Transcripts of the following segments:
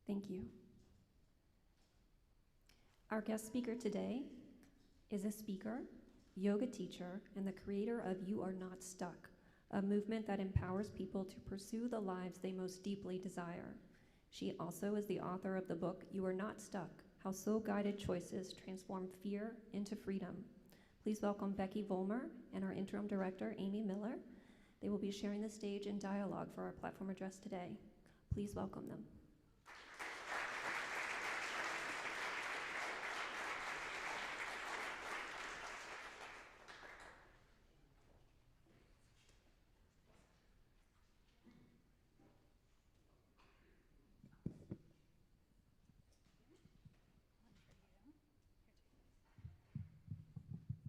Thank you. Our guest speaker today is a speaker, yoga teacher, and the creator of You Are Not Stuck, a movement that empowers people to pursue the lives they most deeply desire. She also is the author of the book You Are Not Stuck, How Soul-Guided Choices Transform Fear into Freedom. Please welcome Becky Vollmer and our interim director, Amy Miller. They will be sharing the stage in dialogue for our platform address today. Please welcome them.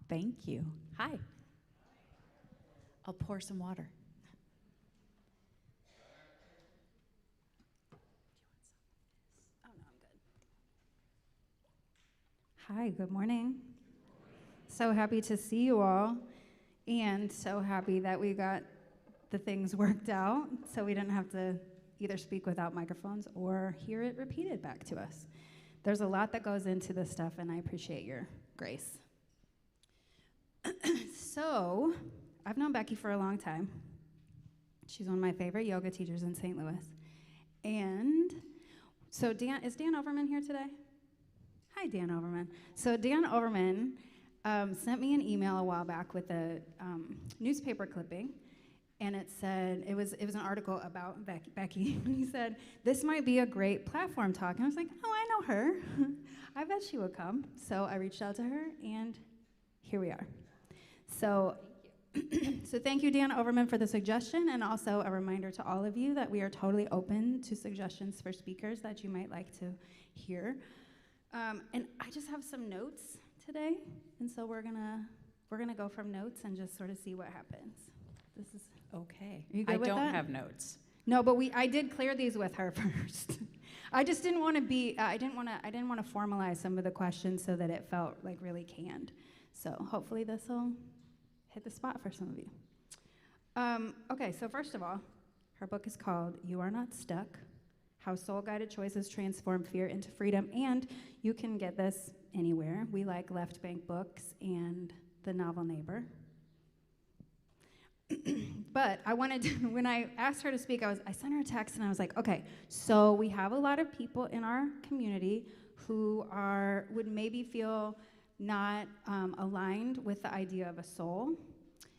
Thank you. Hi. I'll pour some water. Oh, no, I'm good. Hi, good morning. So happy to see you all, and so happy that we got the things worked out so we didn't have to either speak without microphones or hear it repeated back to us. There's a lot that goes into this stuff, and I appreciate your grace. So, I've known Becky for a long time. She's one of my favorite yoga teachers in St. Louis. And so is Dan Overman here today? Hi, Dan Overman. So Dan Overman sent me an email a while back with a newspaper clipping, and it said, it was an article about Becky, and he said, this might be a great platform talk. And I was like, oh, I know her. I bet she would come. So I reached out to her, and here we are. So, so thank you, Dan Overman, for the suggestion, and also a reminder to all of you that we are totally open to suggestions for speakers that you might like to hear. And I just have some notes today, and so we're gonna go from notes and just sort of see what happens. This is okay. Are you good I with don't that? have notes. No, but I did clear these with her first. I just didn't want to be. I didn't want to formalize some of the questions so that it felt like really canned. So hopefully this will hit the spot for some of you. Okay, so first of all, her book is called You Are Not Stuck, How Soul-Guided Choices Transform Fear into Freedom, and you can get this anywhere. We like Left Bank Books and The Novel Neighbor. But I wanted to, when I asked her to speak, I sent her a text and I was like, okay, so we have a lot of people in our community who would maybe feel not aligned with the idea of a soul.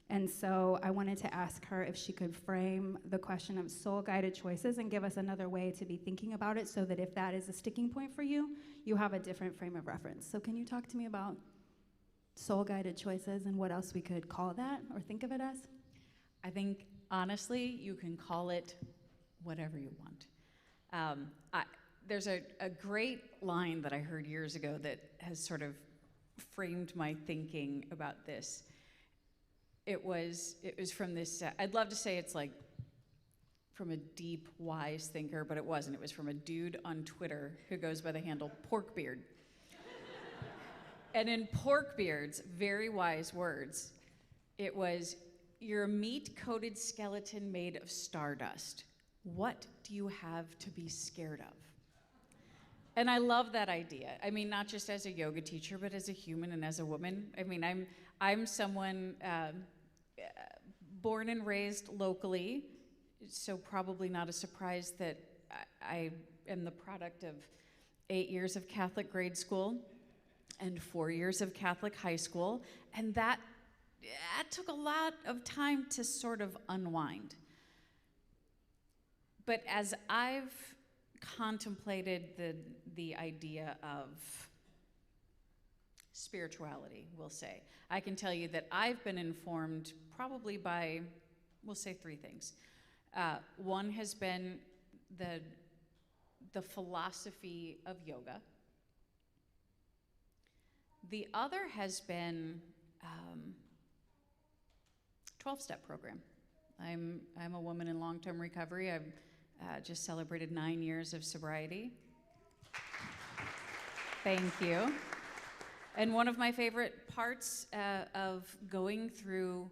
And so I wanted to ask her if she could frame the question of soul-guided choices and give us another way to be thinking about it so that if that is a sticking point for you, you have a different frame of reference. So can you talk to me about soul-guided choices and what else we could call that or think of it as? I think, honestly, you can call it whatever you want. There's a great line that I heard years ago that has sort of framed my thinking about this. It was from this, I'd love to say it's like from a deep, wise thinker, but it wasn't. It was from a dude on Twitter who goes by the handle Porkbeard. And in Porkbeard's very wise words, it was, you're a meat-coated skeleton made of stardust. What do you have to be scared of? And I love that idea. I mean, not just as a yoga teacher, but as a human and as a woman. I mean, I'm someone born and raised locally, so probably not a surprise that I am the product of 8 years of Catholic grade school and 4 years of Catholic high school, and that took a lot of time to sort of unwind. But as I've contemplated the idea of spirituality, we'll say, I can tell you that I've been informed probably by, we'll say, 3 things. One has been the philosophy of yoga. The other has been 12-step program. I'm a woman in long-term recovery. I've just celebrated 9 years of sobriety. Thank you. And one of my favorite parts of going through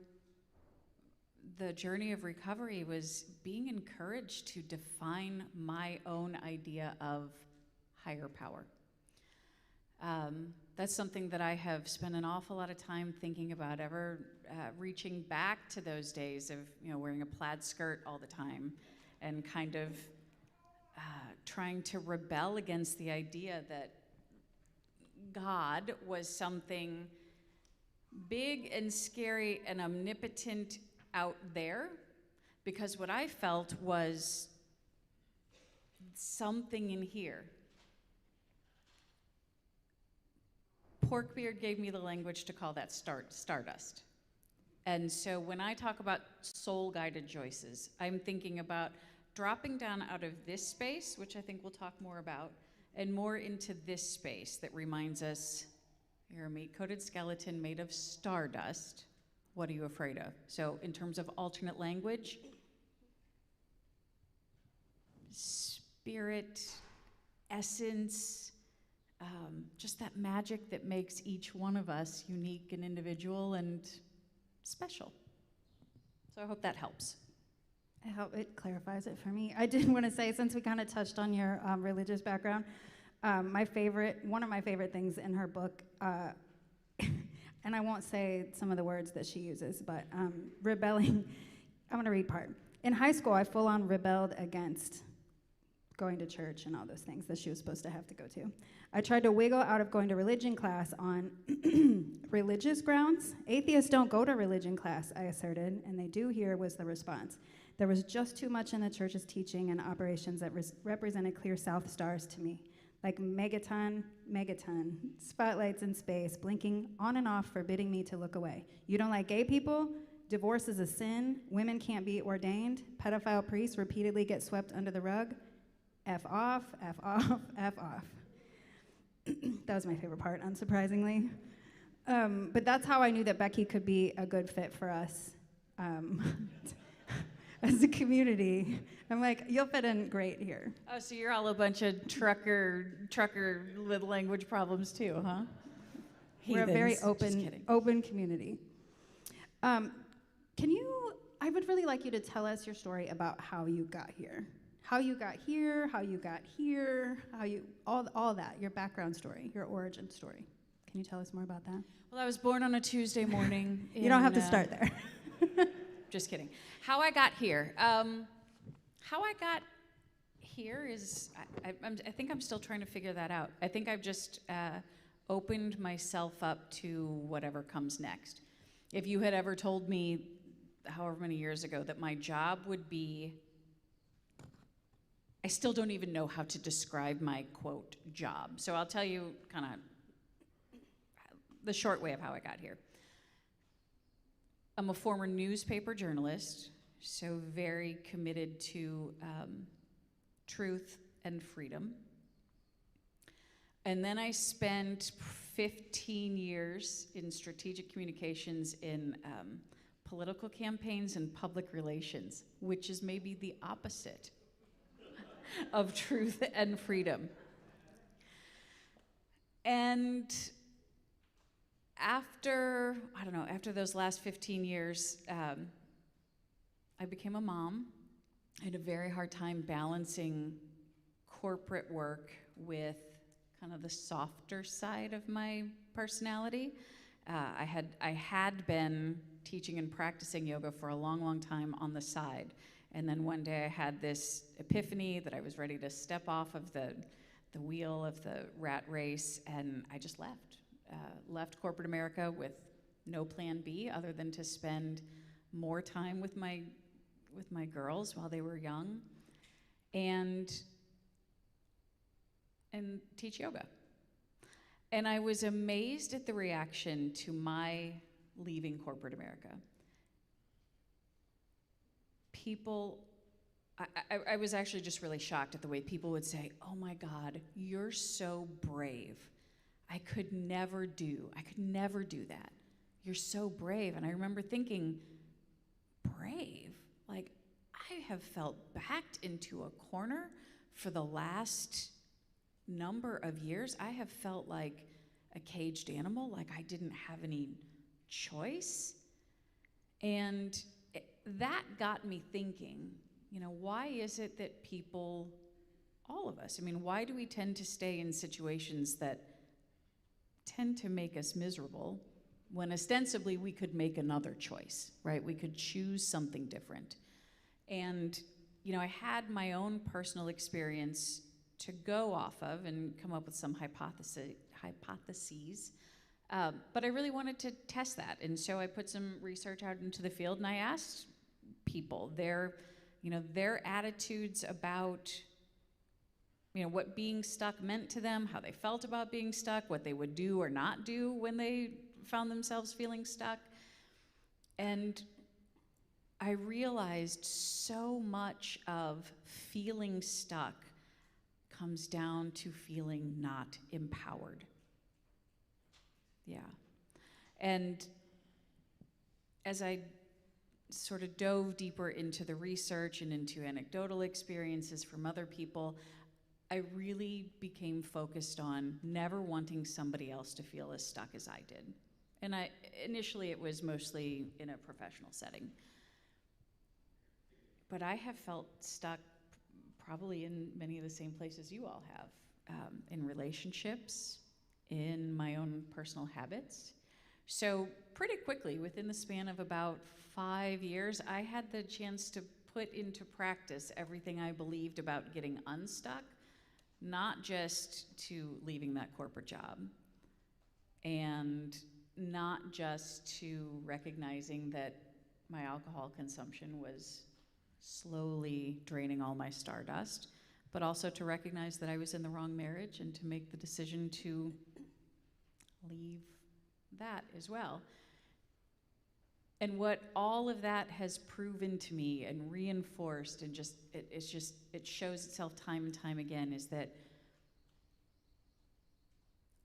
the journey of recovery was being encouraged to define my own idea of higher power. That's something that I have spent an awful lot of time thinking about, ever reaching back to those days of wearing a plaid skirt all the time and kind of trying to rebel against the idea that God was something big and scary and omnipotent out there, because what I felt was something in here. Porkbeard gave me the language to call that stardust. And so when I talk about soul-guided choices, I'm thinking about dropping down out of this space, which I think we'll talk more about, and more into this space that reminds us, you're a meat-coated skeleton made of stardust. What are you afraid of? So in terms of alternate language, spirit, essence, just that magic that makes each one of us unique and individual and special. So I hope that helps. I hope it clarifies it for me. I did want to say, since we kind of touched on your religious background, one of my favorite things in her book, and I won't say some of the words that she uses, but rebelling, I'm going to read part. In high school, I full on rebelled against going to church and all those things that she was supposed to have to go to. I tried to wiggle out of going to religion class on religious grounds. Atheists don't go to religion class, I asserted, and they do here, was the response. There was just too much in the church's teaching and operations that represented clear south stars to me, like megaton, spotlights in space, blinking on and off, forbidding me to look away. You don't like gay people? Divorce is a sin. Women can't be ordained. Pedophile priests repeatedly get swept under the rug. F off, F off, F off. That was my favorite part, unsurprisingly. But that's how I knew that Becky could be a good fit for us as a community. I'm like, you'll fit in great here. Oh, so you're all a bunch of trucker with language problems too, huh? We're a very open community. I would really like you to tell us your story about how you got here. All that, your background story, your origin story. Can you tell us more about that? Well, I was born on a Tuesday morning. You don't have to start there. Just kidding. How I got here. Is, I think I'm still trying to figure that out. I think I've just opened myself up to whatever comes next. If you had ever told me, however many years ago, that my job would be, I still don't even know how to describe my, quote, job. So I'll tell you kind of the short way of how I got here. I'm a former newspaper journalist, so very committed to truth and freedom. And then I spent 15 years in strategic communications in political campaigns and public relations, which is maybe the opposite of truth and freedom. And after those last 15 years, I became a mom. I had a very hard time balancing corporate work with kind of the softer side of my personality. I had been teaching and practicing yoga for a long, long time on the side. And then one day I had this epiphany that I was ready to step off of the wheel of the rat race, and I just left. Left corporate America with no plan B other than to spend more time with my girls while they were young and teach yoga. And I was amazed at the reaction to my leaving corporate America. People, I was actually just really shocked at the way people would say, "Oh my God, you're so brave. I could never do that. You're so brave." And I remember thinking, brave? Like, I have felt backed into a corner for the last number of years. I have felt like a caged animal, like I didn't have any choice. And that got me thinking, why is it that people, all of us, why do we tend to stay in situations that tend to make us miserable when ostensibly we could make another choice, right? We could choose something different. And, I had my own personal experience to go off of and come up with some hypotheses. But I really wanted to test that. And so I put some research out into the field and I asked people their attitudes about, what being stuck meant to them, how they felt about being stuck, what they would do or not do when they found themselves feeling stuck. And I realized so much of feeling stuck comes down to feeling not empowered. Yeah. And as I sort of dove deeper into the research and into anecdotal experiences from other people, I really became focused on never wanting somebody else to feel as stuck as I did. And initially it was mostly in a professional setting. But I have felt stuck probably in many of the same places you all have, in relationships, in my own personal habits. So pretty quickly, within the span of about 5 years, I had the chance to put into practice everything I believed about getting unstuck, not just to leaving that corporate job, and not just to recognizing that my alcohol consumption was slowly draining all my stardust, but also to recognize that I was in the wrong marriage and to make the decision to leave that as well. And what all of that has proven to me and reinforced and it shows itself time and time again is that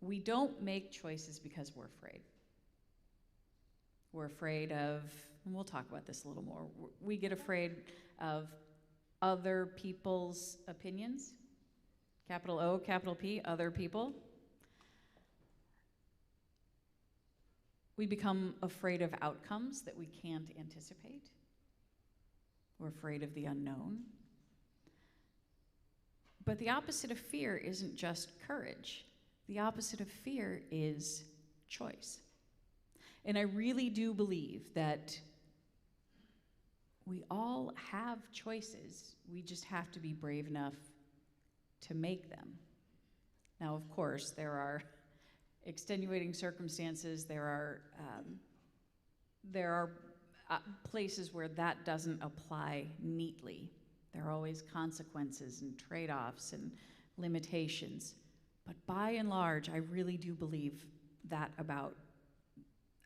we don't make choices because we're afraid. We're afraid of, and we'll talk about this a little more, we get afraid of other people's opinions, capital O, capital P, other people. We become afraid of outcomes that we can't anticipate. We're afraid of the unknown. But the opposite of fear isn't just courage. The opposite of fear is choice. And I really do believe that we all have choices. We just have to be brave enough to make them. Now, of course, there are extenuating circumstances. There are places where that doesn't apply neatly. There are always consequences and trade-offs and limitations. But by and large, I really do believe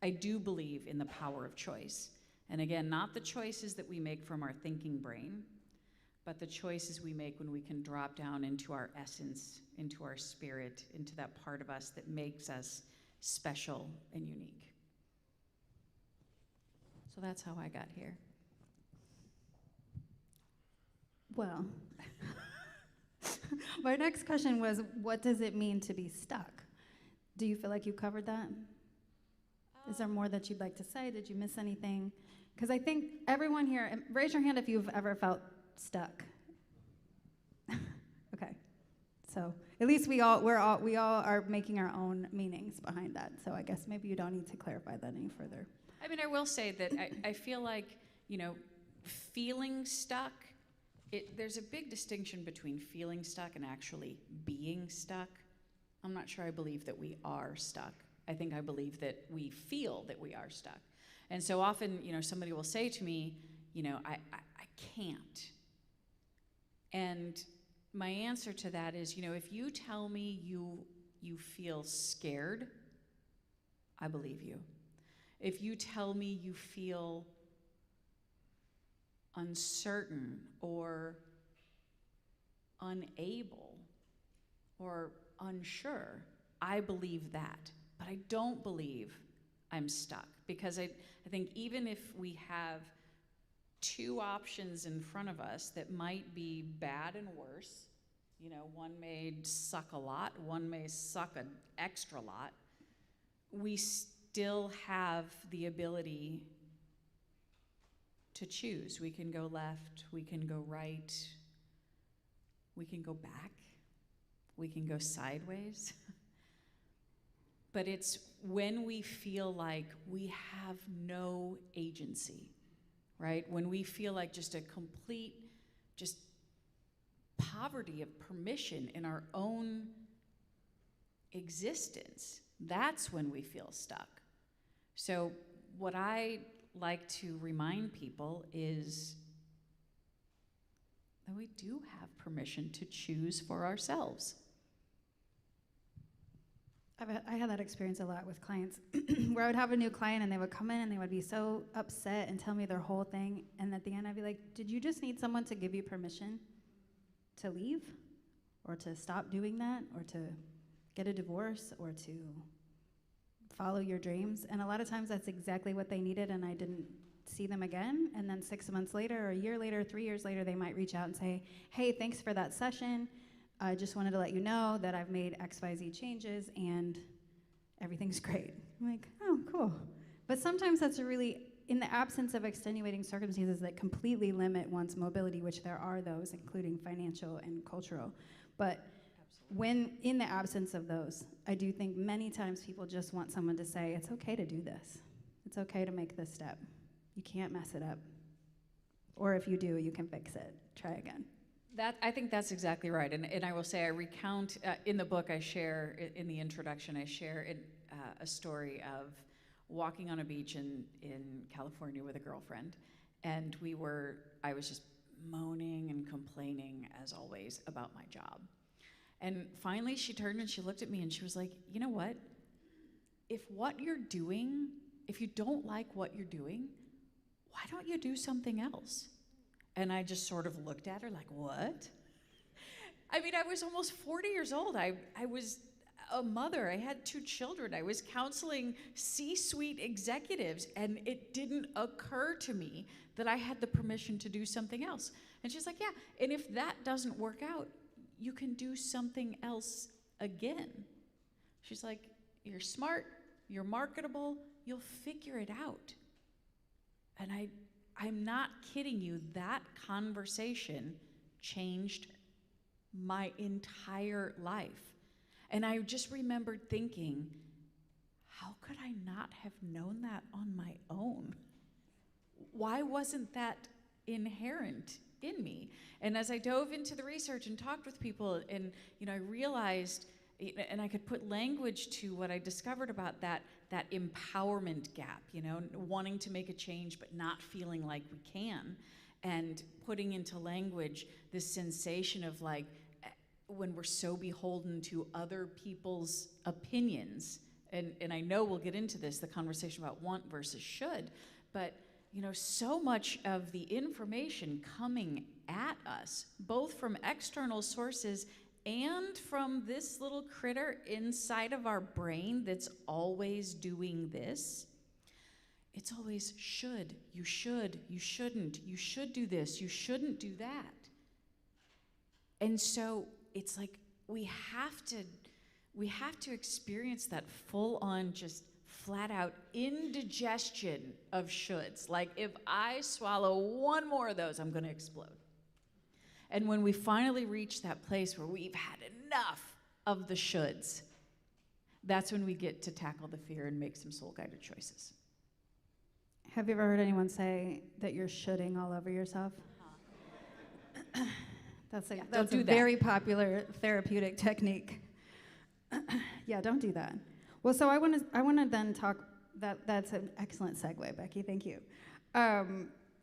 I do believe in the power of choice. And again, not the choices that we make from our thinking brain, but the choices we make when we can drop down into our essence, into our spirit, into that part of us that makes us special and unique. So that's how I got here. Well, my next question was, what does it mean to be stuck? Do you feel like you covered that? Is there more that you'd like to say? Did you miss anything? Because I think everyone here, raise your hand if you've ever felt stuck. Okay, so at least we all are making our own meanings behind that. So I guess maybe you don't need to clarify that any further. I will say that I feel like, feeling stuck, there's a big distinction between feeling stuck and actually being stuck. I'm not sure I believe that we are stuck. I think I believe that we feel that we are stuck. And so often, somebody will say to me, I can't. And my answer to that is, if you tell me you feel scared, I believe you. If you tell me you feel uncertain or unable or unsure, I believe that. But I don't believe I'm stuck, because I think even if we have two options in front of us that might be bad and worse, one may suck a lot, one may suck an extra lot, we still have the ability to choose. We can go left, we can go right, we can go back, we can go sideways. But it's when we feel like we have no agency, right? When we feel like just a complete, just poverty of permission in our own existence, that's when we feel stuck. So what I like to remind people is that we do have permission to choose for ourselves. I had that experience a lot with clients where I would have a new client and they would come in and they would be so upset and tell me their whole thing. And at the end, I'd be like, did you just need someone to give you permission to leave or to stop doing that or to get a divorce or to follow your dreams? And a lot of times that's exactly what they needed, and I didn't see them again. And then 6 months later or a year later, 3 years later, they might reach out and say, hey, thanks for that session. I just wanted to let you know that I've made XYZ changes and everything's great. I'm like, oh, cool. But sometimes that's a really, in the absence of extenuating circumstances that completely limit one's mobility, which there are those, including financial and cultural. But when in the absence of those, I do think many times people just want someone to say, it's okay to do this. It's okay to make this step. You can't mess it up. Or if you do, you can fix it. Try again. I think that's exactly right. And I will say I recount, in the book I share, in the introduction, I share a story of walking on a beach in California with a girlfriend. And I was just moaning and complaining, as always, about my job. And finally she turned and she looked at me and she was like, you know what? If you don't like what you're doing, why don't you do something else? And I just sort of looked at her like, what? I mean, I was almost 40 years old. I was a mother. I had 2 children. I was counseling C-suite executives, and it didn't occur to me that I had the permission to do something else. And she's like, yeah, and if that doesn't work out, you can do something else again. She's like, you're smart, you're marketable, you'll figure it out. And I'm not kidding you, that conversation changed my entire life. And I just remembered thinking, how could I not have known that on my own? Why wasn't that inherent in me? And as I dove into the research and talked with people, and I realized, and I could put language to what I discovered about that empowerment gap, wanting to make a change but not feeling like we can, and putting into language this sensation of like when we're so beholden to other people's opinions, and I know we'll get into this, the conversation about want versus should, but so much of the information coming at us, both from external sources and from this little critter inside of our brain that's always doing this, it's always should, you shouldn't, you should do this, you shouldn't do that. And so it's like we have to experience that full-on, just flat-out indigestion of shoulds. Like if I swallow one more of those, I'm going to explode. And when we finally reach that place where we've had enough of the shoulds, that's when we get to tackle the fear and make some soul-guided choices. Have you ever heard anyone say that you're shoulding all over yourself? That's a very popular therapeutic technique. Yeah, don't do that. Well, so I want to then talk. That's an excellent segue, Becky. Thank you.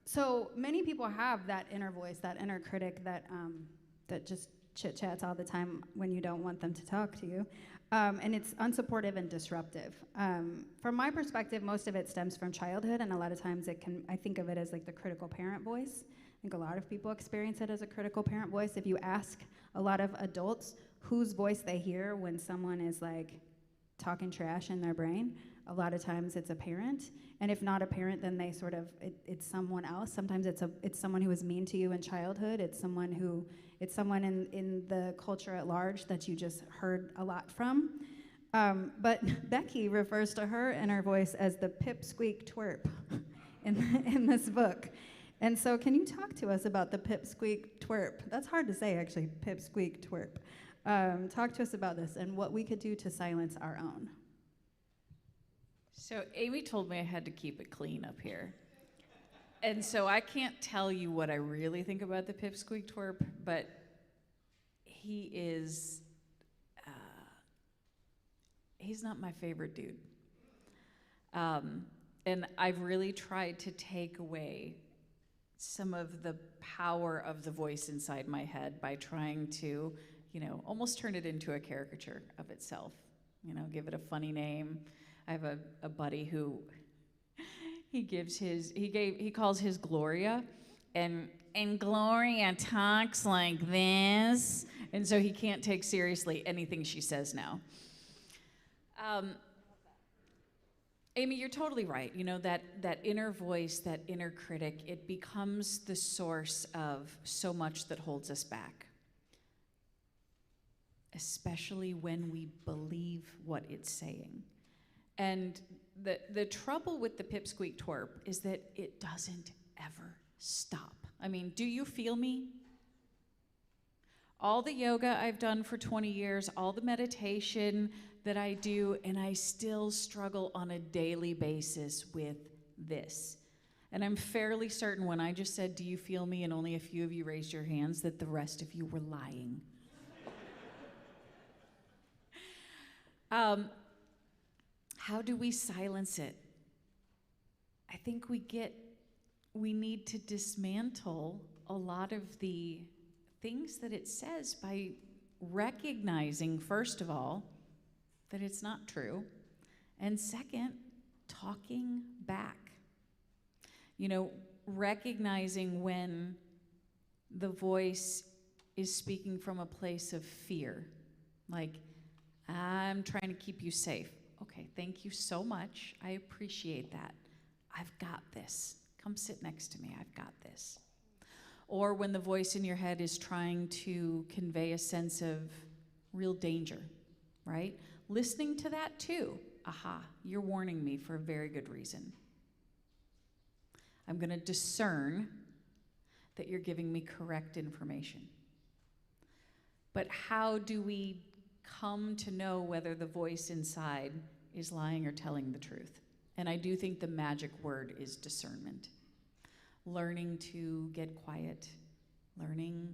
So many people have that inner voice, that inner critic that just chit-chats all the time when you don't want them to talk to you. And it's unsupportive and disruptive. From my perspective, most of it stems from childhood, and a lot of times I think of it as like the critical parent voice. I think a lot of people experience it as a critical parent voice. If you ask a lot of adults whose voice they hear when someone is like talking trash in their brain, a lot of times it's a parent. And if not a parent, then they sort of, it's someone else. Sometimes it's someone who was mean to you in childhood. It's someone in the culture at large that you just heard a lot from. But Becky refers to her inner voice as the pipsqueak twerp in this book. And so can you talk to us about the pipsqueak twerp? That's hard to say, actually, pipsqueak twerp. Talk to us about this and what we could do to silence our own. So Amy told me I had to keep it clean up here. And so I can't tell you what I really think about the pipsqueak twerp, but he is, he's not my favorite dude. And I've really tried to take away some of the power of the voice inside my head by trying to, almost turn it into a caricature of itself. Give it a funny name. I have a buddy who he calls his Gloria, and Gloria talks like this, and so he can't take seriously anything she says now. Amy, you're totally right. That inner voice, that inner critic, it becomes the source of so much that holds us back, especially when we believe what it's saying. And the trouble with the pipsqueak twerp is that it doesn't ever stop. I mean, do you feel me? All the yoga I've done for 20 years, all the meditation that I do, and I still struggle on a daily basis with this. And I'm fairly certain when I just said, "Do you feel me?" and only a few of you raised your hands, that the rest of you were lying. How do we silence it? I think we need to dismantle a lot of the things that it says by recognizing, first of all, that it's not true, and second, talking back. Recognizing when the voice is speaking from a place of fear, like, "I'm trying to keep you safe." Okay, thank you so much. I appreciate that. I've got this. Come sit next to me. I've got this. Or when the voice in your head is trying to convey a sense of real danger, right? Listening to that too. Aha, you're warning me for a very good reason. I'm going to discern that you're giving me correct information. But how do we come to know whether the voice inside is lying or telling the truth? And I do think the magic word is discernment. Learning to get quiet, learning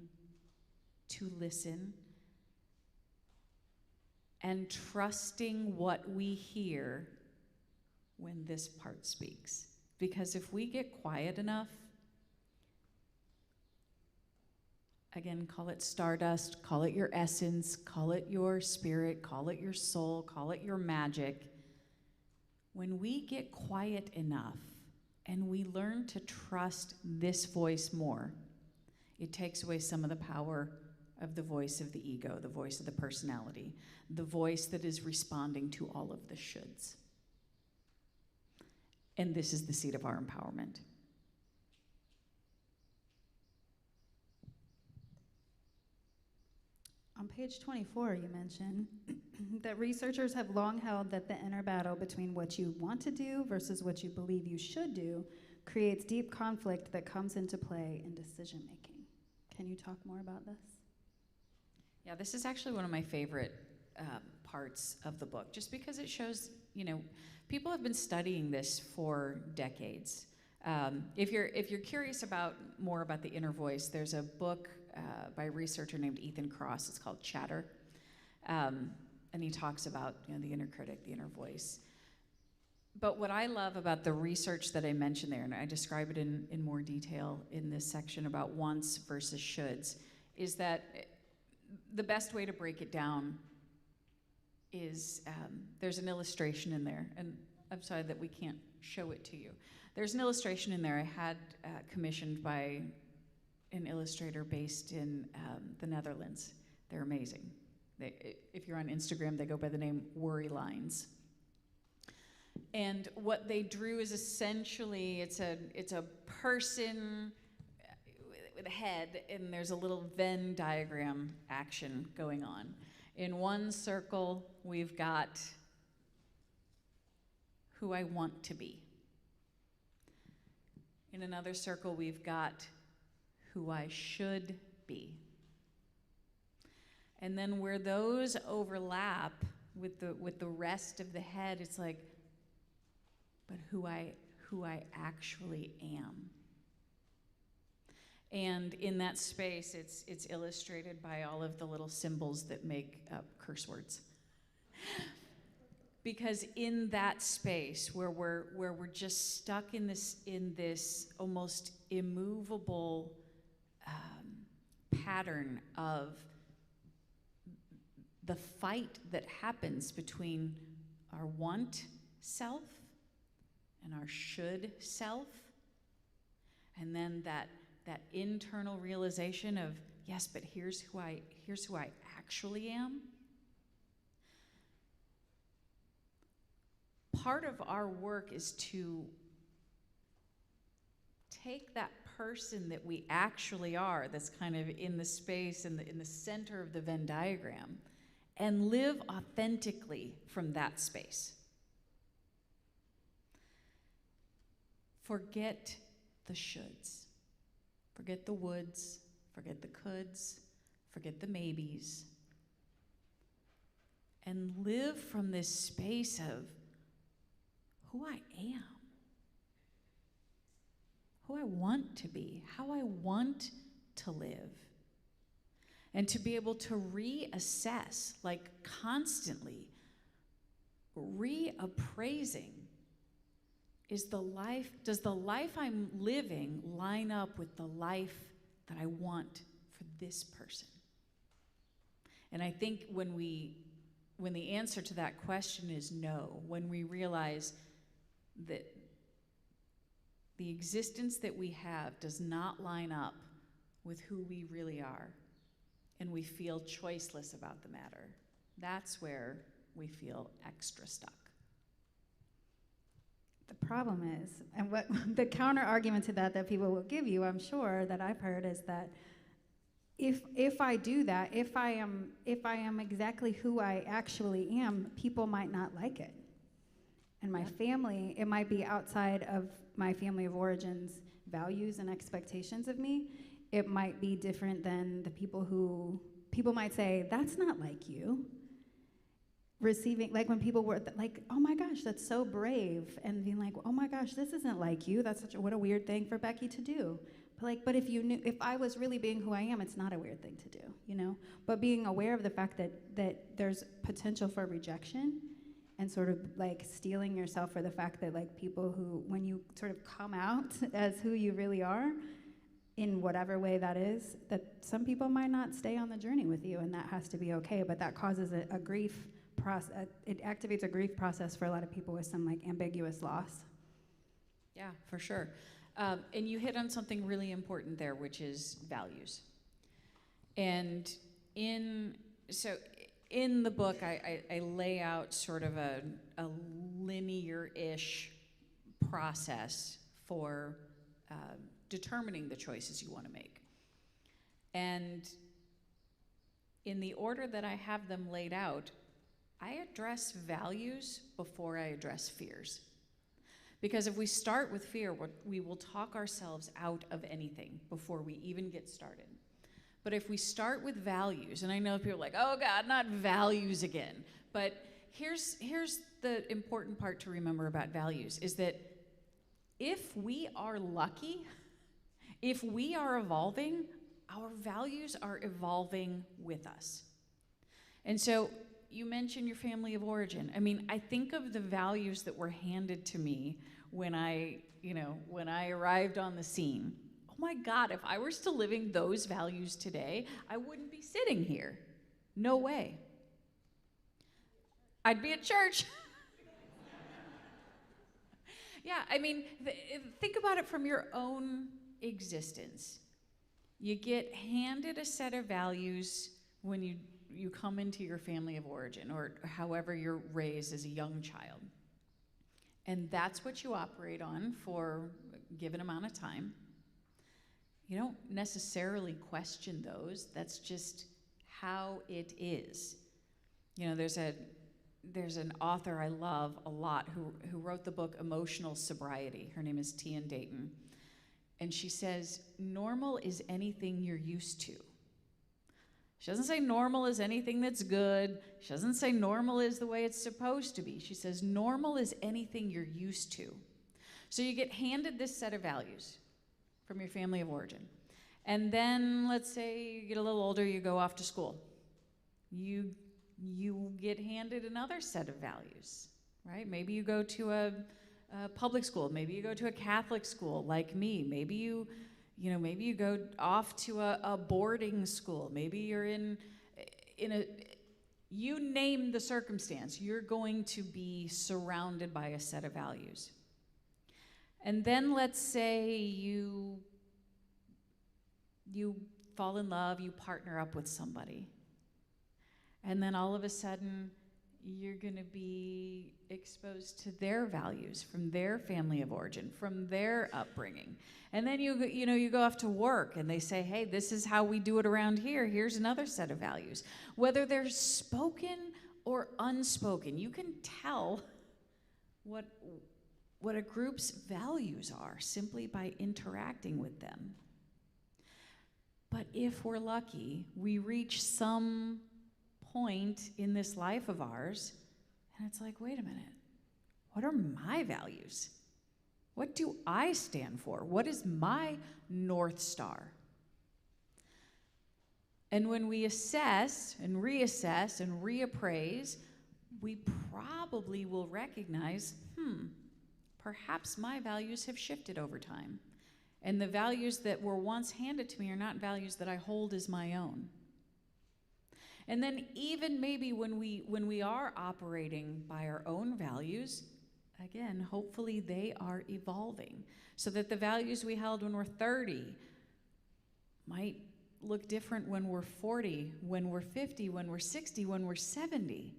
to listen, and trusting what we hear when this part speaks. Because if we get quiet enough, again, call it stardust, call it your essence, call it your spirit, call it your soul, call it your magic. When we get quiet enough and we learn to trust this voice more, it takes away some of the power of the voice of the ego, the voice of the personality, the voice that is responding to all of the shoulds. And this is the seat of our empowerment. On page 24, you mentioned that researchers have long held that the inner battle between what you want to do versus what you believe you should do creates deep conflict that comes into play in decision making. Can you talk more about this? Yeah, this is actually one of my favorite parts of the book, just because it shows, people have been studying this for decades. If you're curious more about the inner voice, there's a book by a researcher named Ethan Kross. It's called Chatter, and he talks about the inner critic, the inner voice. But what I love about the research that I mentioned there, and I describe it in more detail in this section about wants versus shoulds, is that the best way to break it down is there's an illustration in there, and I'm sorry that we can't show it to you. There's an illustration in there I had commissioned by an illustrator based in the Netherlands. They're amazing. If you're on Instagram, they go by the name Worry Lines. And what they drew is essentially, it's a person with a head, and there's a little Venn diagram action going on. In one circle, we've got who I want to be. In another circle, we've got who I should be. And then where those overlap with the rest of the head, it's like, but who I actually am. And in that space, it's illustrated by all of the little symbols that make up curse words. Because in that space where we're just stuck in this almost immovable pattern of the fight that happens between our want self and our should self, and then that internal realization of, yes, but here's who I actually am. Part of our work is to take that person that we actually are, that's kind of in the space, in the center of the Venn diagram, and live authentically from that space. Forget the shoulds. Forget the woulds. Forget the coulds. Forget the maybes. And live from this space of who I am. Who I want to be. How I want to live. And to be able to reassess, like constantly, reappraising, does the life I'm living line up with the life that I want for this person? And I think when the answer to that question is no, when we realize that the existence that we have does not line up with who we really are, and we feel choiceless about the matter, that's where we feel extra stuck. The problem is, and what the counter argument to that people will give you, I'm sure, that I've heard, is that if I do that, if I am exactly who I actually am, people might not like it. And my family, it might be outside of my family of origin's values and expectations of me. It might be different than the people might say, that's not like you. Receiving, like when people were like, oh my gosh, that's so brave, and being like, oh my gosh, this isn't like you. That's what a weird thing for Becky to do. But if you knew, if I was really being who I am, it's not a weird thing to do, you know? But being aware of the fact that there's potential for rejection, and sort of like steeling yourself for the fact that like people who, when you sort of come out as who you really are, in whatever way that is, that some people might not stay on the journey with you, and that has to be okay. But that causes a grief process. It activates a grief process for a lot of people with some like ambiguous loss. Yeah, for sure. And you hit on something really important there, which is values. And in the book, I lay out sort of a linear-ish process for determining the choices you want to make. And in the order that I have them laid out, I address values before I address fears. Because if we start with fear, we will talk ourselves out of anything before we even get started. But if we start with values, and I know people are like, oh God, not values again. But here's the important part to remember about values, is that if we are lucky, if we are evolving, our values are evolving with us. And so you mentioned your family of origin. I mean, I think of the values that were handed to me when I arrived on the scene. Oh my God, if I were still living those values today, I wouldn't be sitting here. No way. I'd be at church. Yeah, I mean, think about it from your own existence. You get handed a set of values when you come into your family of origin, or however you're raised as a young child. And that's what you operate on for a given amount of time. You don't necessarily question those. That's just how it is. You know, there's an author I love a lot who wrote the book Emotional Sobriety. Her name is Tian Dayton. And she says, normal is anything you're used to. She doesn't say normal is anything that's good. She doesn't say normal is the way it's supposed to be. She says normal is anything you're used to. So you get handed this set of values from your family of origin. And then let's say you get a little older, you go off to school. You get handed another set of values, right? Maybe you go to a public school. Maybe you go to a Catholic school like me. Maybe you go off to a boarding school. Maybe you're in you name the circumstance, you're going to be surrounded by a set of values. And then let's say you fall in love, you partner up with somebody. And then all of a sudden, you're going to be exposed to their values from their family of origin, from their upbringing. And then you go off to work and they say, hey, this is how we do it around here. Here's another set of values. Whether they're spoken or unspoken, you can tell what a group's values are simply by interacting with them. But if we're lucky, we reach some point in this life of ours, and it's like, wait a minute, what are my values? What do I stand for? What is my North Star? And when we assess and reassess and reappraise, we probably will recognize, perhaps my values have shifted over time. And the values that were once handed to me are not values that I hold as my own. And then even maybe when we are operating by our own values, again, hopefully they are evolving so that the values we held when we're 30 might look different when we're 40, when we're 50, when we're 60, when we're 70.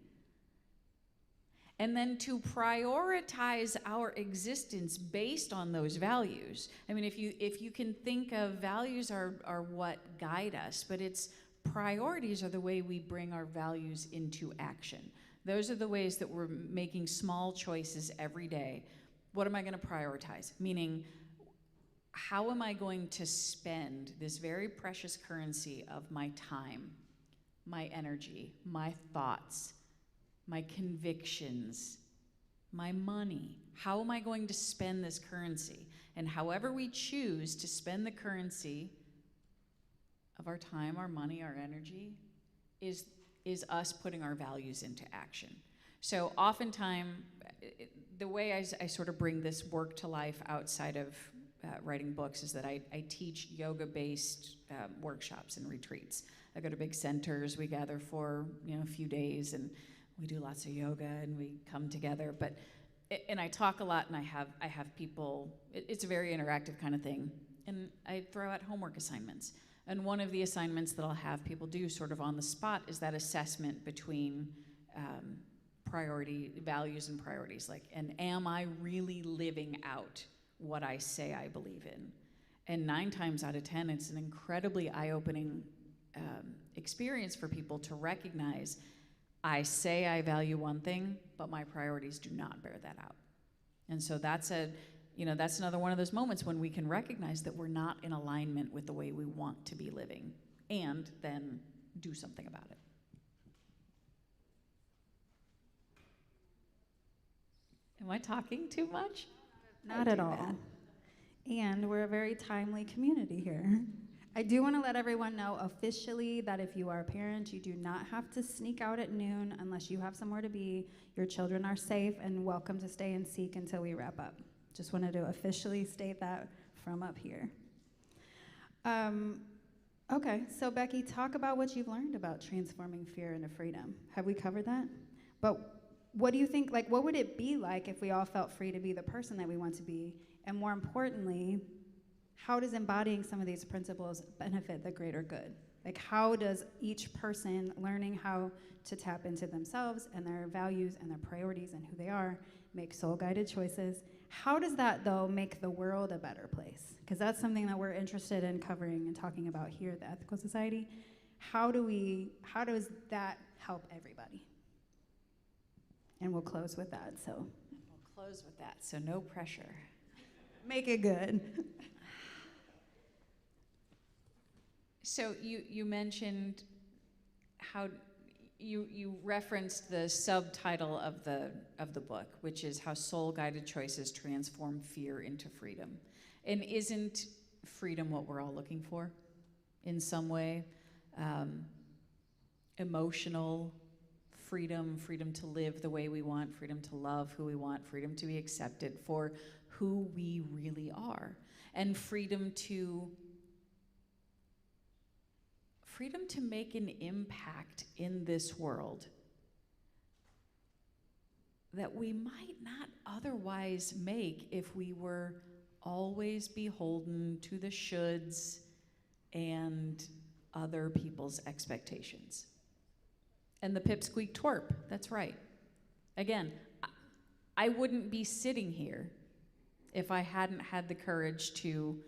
And then to prioritize our existence based on those values. I mean, if you can think of values are what guide us, but it's priorities are the way we bring our values into action. Those are the ways that we're making small choices every day. What am I going to prioritize? Meaning, how am I going to spend this very precious currency of my time, my energy, my thoughts, my convictions, my money? How am I going to spend this currency? And however we choose to spend the currency of our time, our money, our energy, is us putting our values into action. So oftentimes, the way I sort of bring this work to life outside of writing books is that I teach yoga-based workshops and retreats. I go to big centers, we gather for a few days, and we do lots of yoga, and we come together. And I talk a lot, and I have people, it's a very interactive kind of thing, and I throw out homework assignments. And one of the assignments that I'll have people do sort of on the spot is that assessment between values and priorities. Like, and am I really living out what I say I believe in? And 9 times out of 10, it's an incredibly eye-opening experience for people to recognize, I say I value one thing, but my priorities do not bear that out. And so that's another one of those moments when we can recognize that we're not in alignment with the way we want to be living, and then do something about it. Am I talking too much? Not at all. And we're a very timely community here. I do want to let everyone know officially that if you are a parent, you do not have to sneak out at noon unless you have somewhere to be. Your children are safe and welcome to stay and seek until we wrap up. Just wanted to officially state that from up here. Okay, so Becky, talk about what you've learned about transforming fear into freedom. Have we covered that? But what do you think, what would it be like if we all felt free to be the person that we want to be? And more importantly, how does embodying some of these principles benefit the greater good? How does each person learning how to tap into themselves and their values and their priorities and who they are, make soul-guided choices, how does that, though, make the world a better place? Because that's something that we're interested in covering and talking about here at the Ethical Society. How does that help everybody? And we'll close with that, so. We'll close with that, so no pressure. Make it good. So you mentioned how you referenced the subtitle of the book, which is how soul-guided choices transform fear into freedom. And isn't freedom what we're all looking for in some way? Emotional freedom, freedom to live the way we want, freedom to love who we want, freedom to be accepted for who we really are, and freedom to make an impact in this world that we might not otherwise make if we were always beholden to the shoulds and other people's expectations. And the pipsqueak twerp, that's right. Again, I wouldn't be sitting here if I hadn't had the courage to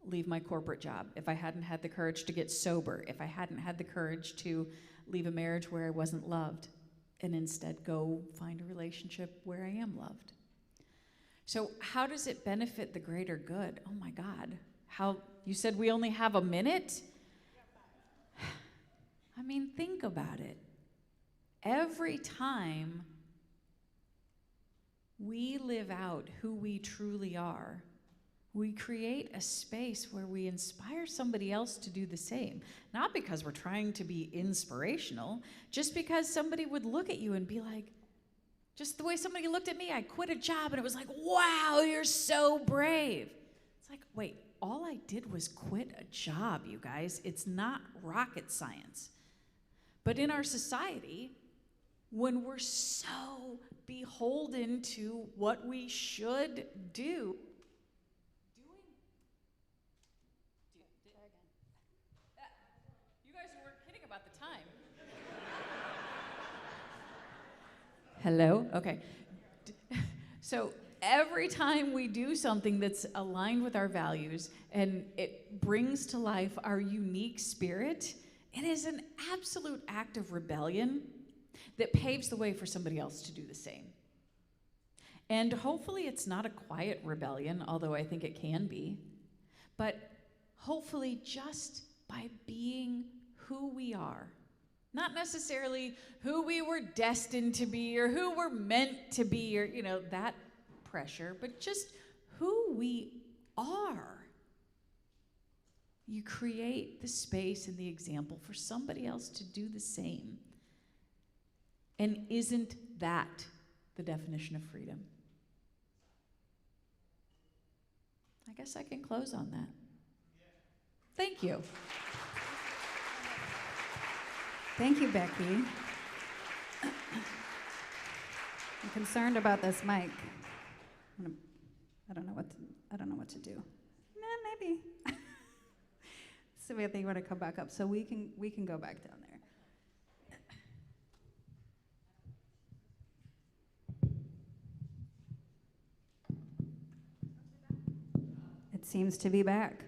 leave my corporate job, if I hadn't had the courage to get sober, if I hadn't had the courage to leave a marriage where I wasn't loved, and instead go find a relationship where I am loved. So how does it benefit the greater good? Oh my God. How, you said we only have a minute? I mean, think about it. Every time we live out who we truly are, we create a space where we inspire somebody else to do the same. Not because we're trying to be inspirational, just because somebody would look at you and be like, just the way somebody looked at me, I quit a job and it was like, wow, you're so brave. It's like, wait, all I did was quit a job, you guys. It's not rocket science. But in our society, when we're so beholden to what we should do, you guys weren't kidding about the time. Hello? Okay. So every time we do something that's aligned with our values and it brings to life our unique spirit, it is an absolute act of rebellion that paves the way for somebody else to do the same. And hopefully it's not a quiet rebellion, although I think it can be, but hopefully just by being who we are, not necessarily who we were destined to be or who we're meant to be or, that pressure, but just who we are. You create the space and the example for somebody else to do the same. And isn't that the definition of freedom? I guess I can close on that. Thank you. Thank you, Becky. I'm concerned about this mic. I don't know what to do. Maybe. Samantha, you want to come back up so we can go back down there. It seems to be back.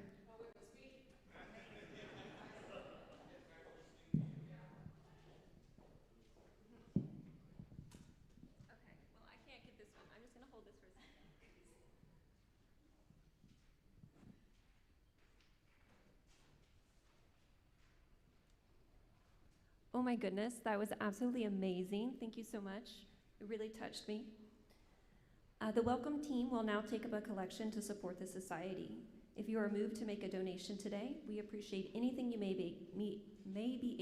Oh my goodness, that was absolutely amazing. Thank you so much. It really touched me. The Welcome team will now take up a collection to support the society. If you are moved to make a donation today, we appreciate anything you may be